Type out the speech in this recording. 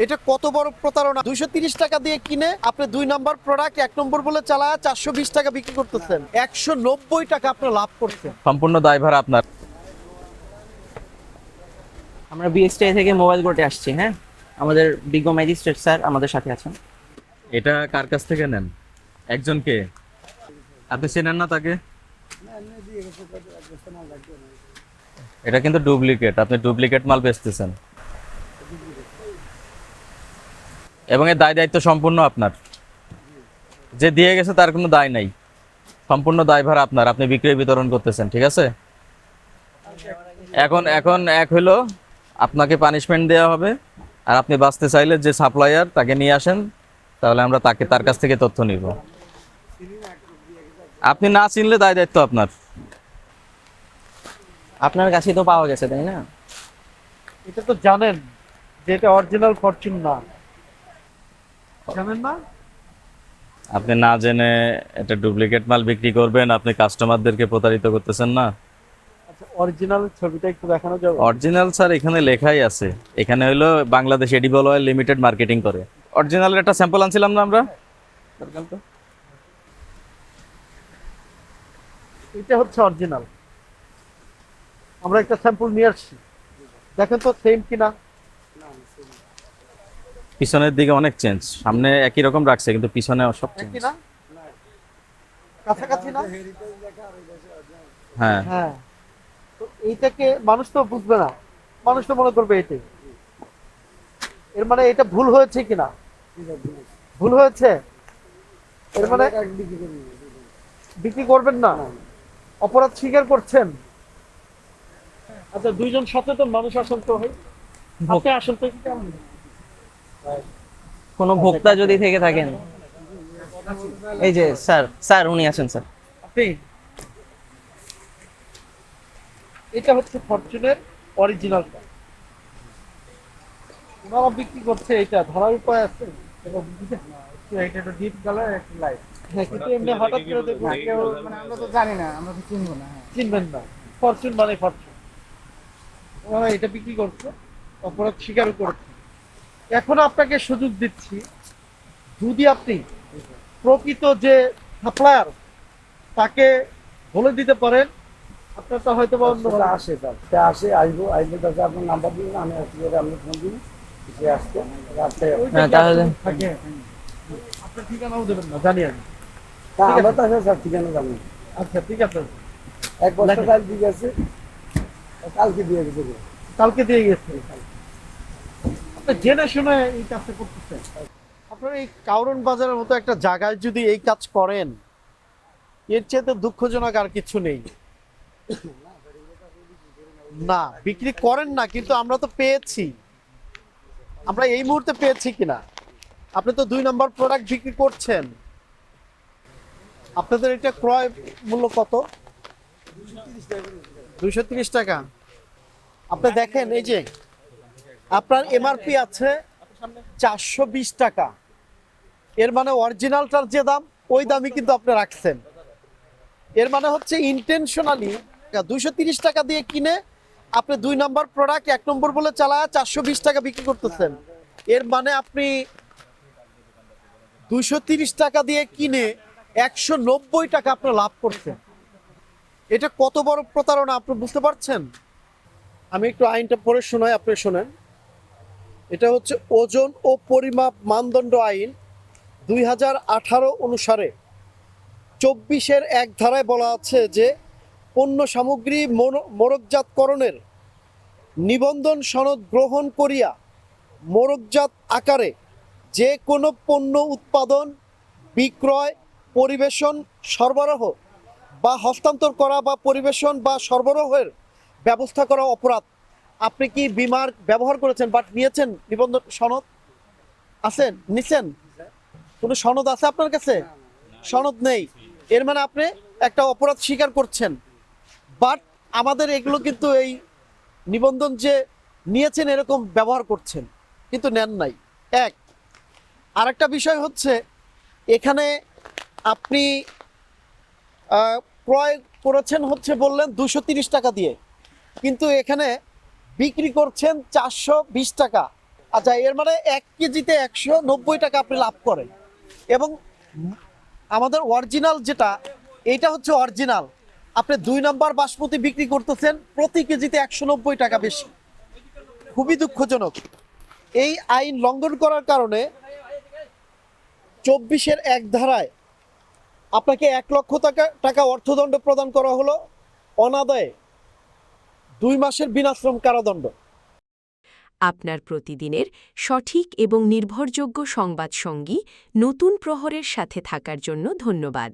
এটা কত বড় প্রতারণা! 230 টাকা দিয়ে কিনে আপনি 2 নাম্বার প্রোডাক্ট 1 নম্বর বলে চালায় 420 টাকা বিক্রি করতেছেন। 190 টাকা আপনি লাভ করছেন। সম্পূর্ণ দায়ভার আপনার। আমরা বিএসটিআই থেকে মোবাইল কোর্টে আসছি। হ্যাঁ, আমাদের বিজ্ঞ ম্যাজিস্ট্রেট স্যার আমাদের সাথে আছেন। এটা কার কাছ থেকে নেন? একজনকে আপনি চেনেন না তাকে? এটা কিন্তু ডুপ্লিকেট, আপনি ডুপ্লিকেট মাল বেচতেছেন এবং এর দায় দায়িত্ব সম্পূর্ণ আপনার। যে দিয়ে গেছে তার কোনো দায় নাই, সম্পূর্ণ দায়ভার আপনার। আপনি বিক্রয় বিতরণ করতেছেন, ঠিক আছে? এখন এখন এক হলো আপনাকে পানিশমেন্ট দেওয়া হবে, আর আপনি বাঁচতে চাইলে যে সাপ্লায়ার তাকে নিয়ে আসেন, তাহলে আমরা তার কাছ থেকে তথ্য নিব। আপনি না চিনলে দায় দায়িত্ব আপনার। আপনার কাছেই তো পাওয়া গেছে, তাই না? এটা তো জানেন যে এটা অরিজিনাল ফরচুন না, জানেন না? আপনি না জেনে এটা ডুপ্লিকেট মাল বিক্রি করবেন, আপনি কাস্টমারদেরকে প্রতারিত করতেছেন না? আচ্ছা, অরিজিনাল ছবিটা একটু দেখানো যাবে? অরিজিনাল স্যার এখানে লেখাই আছে, এখানে হলো Bangladesh edible oil limited marketing করে। অরিজিনালের একটা স্যাম্পল আনছিলাম না আমরা? এটা হচ্ছে অরিজিনাল। আমরা একটা স্যাম্পল নিয়ে আসছি, দেখেন তো সেম কিনা। পিছনের দিকে অনেক চেঞ্জ, সামনে একই রকম রাখছে কিন্তু পিছনে সব চেঞ্জ। কিনা কাছাকাছি না? হ্যাঁ, হ্যাঁ, তো এইটাকে মানুষ তো বুঝবে না, মানুষ তো মনে করবে এটাই। এর মানে এটা ভুল হয়েছে কিনা? ভুল হয়েছে, এর মানে বিক্রি করবেন না, অপরাধ স্বীকার করছেন। আচ্ছা, দুইজন সচেতন মানুষ আসল তো হয়, আপনি আসল তো কেমন? কোনো ভোক্তা যদি থেকে থাকেন, এই যে স্যার, স্যার উনি আছেন স্যার। আপনি, এটা হচ্ছে ফরচুনের অরিজিনালটা, ওনারা বিক্রি করছে। এটা ধরার উপায় আছে? এটা তো ডিপ কালার একটা লাইট। হ্যাঁ, কিন্তু এমনি হঠাৎ করে দেখুন কেউ মানে আমরা তো জানি না, আমরা তো চিনবো না। হ্যাঁ, চিনবেন না। ফরচুন মানে ফরচুন, ওনারা এটা বিক্রি করছে, অপরাধ স্বীকার করছে। এখন আপনাকে সুযোগ দিচ্ছি, যদি আপনি প্রকৃত যে সাপ্লায়ার তাকে বলে দিতে পারেন, আপনারটা হয়তো বা অন্য সেটা আসে তার সে আসে, আসবো আসলে তাকে আপনার নাম্বার দিন, আমি আসলে আপনি ফোন দিন, সে আসতে রাস্তায়। হ্যাঁ, তাহলে থাকে। আপনার ঠিকানাও দেবেন না, জানি আমি। তা আমরা তো আসলে স্যার ঠিকানা জানি। আচ্ছা, ঠিক আছে, এক বছর কাল ঠিক আছে, কালকে দিয়ে গেছে। কালকে দিয়ে গেছে। আপনি জেনে শুনে এই কাজটা করতেছেন। আপনার এই কাউরন বাজারের মতো একটা জায়গায় যদি এই কাজ করেন, এর চেয়ে তো দুঃখজনক আর কিছু নেই। না, বিক্রি করেন না, কিন্তু আমরা তো পেয়েছি, আমরা এই মুহূর্তে পেয়েছি কিনা। আপনি তো 2 নাম্বার প্রোডাক্ট বিক্রি করছেন। আপনাদের এটা ক্রয় মূল্য কত? 230 টাকা। আপনি দেখেন, এই যে আপনার এমআরপি আছে 420 টাকা, এর মানে অরিজিনালটার যে দাম ওই দামই কিন্তু আপনি রাখছেন। এর মানে হচ্ছে ইন্টেনশনালি 230 টাকা দিয়ে কিনে আপনি 2 নাম্বার প্রোডাক্ট 1 নম্বর বলে চালায় 420 টাকা বিক্রি করতেছেন। এর মানে আপনি 230 টাকা দিয়ে কিনে 190 টাকা আপনি লাভ করছেন। এটা কত বড় প্রতারণা, আপনি বুঝতে পারছেন? আমি একটু আইনটা পড়ে শোনাই, আপনি শোনেন। এটা হচ্ছে ওজন ও পরিমাপ মানদণ্ড আইন 2018 অনুসারে 24-এর 1 ধারায় বলা আছে যে পণ্য সামগ্রী মোড়কজাতকরণের নিবন্ধন সনদ গ্রহণ করিয়া মোড়কজাত আকারে যে কোনো পণ্য উৎপাদন, বিক্রয়, পরিবেশন, সরবরাহ বা হস্তান্তর করা বা পরিবেশন বা সরবরাহের ব্যবস্থা করা অপরাধ। আপনি কি বিমার ব্যবহার করেছেন, বাট নিয়েছেন নিবন্ধন সনদ? আছেন, নিছেন? কোনো সনদ আছে আপনার কাছে? সনদ নেই। এর মানে আপনি একটা অপরাধ স্বীকার করছেন, বাট আমাদের এগুলো কিন্তু এই নিবন্ধন যে নিয়েছেন এরকম ব্যবহার করছেন, কিন্তু নেন নাই। এক, আরেকটা বিষয় হচ্ছে, এখানে আপনি ক্রয় করেছেন হচ্ছে বললেন 230 টাকা দিয়ে, কিন্তু এখানে বিক্রি করছেন 420 টাকা। আচ্ছা, এর মানে 1 কেজিতে 190 টাকা আপনি লাভ করেন। এবং আমাদের অরিজিনাল যেটা, এইটা হচ্ছে অরিজিনাল। আপনি 2 নাম্বার বাসমতি বিক্রি করতেছেন প্রতি কেজিতে 190 টাকা বেশি। খুবই দুঃখজনক। এই আইন লঙ্ঘন করার কারণে 24-এর 1 ধারায় আপনাকে 1 লক্ষ টাকা অর্থদণ্ড প্রদান করা হলো, অনাদায়ে 2 মাসের বিনাশ্রম কারাদণ্ড। আপনার প্রতিদিনের সঠিক এবং নির্ভরযোগ্য সংবাদ সঙ্গী নতুন প্রহরের সাথে থাকার জন্য ধন্যবাদ।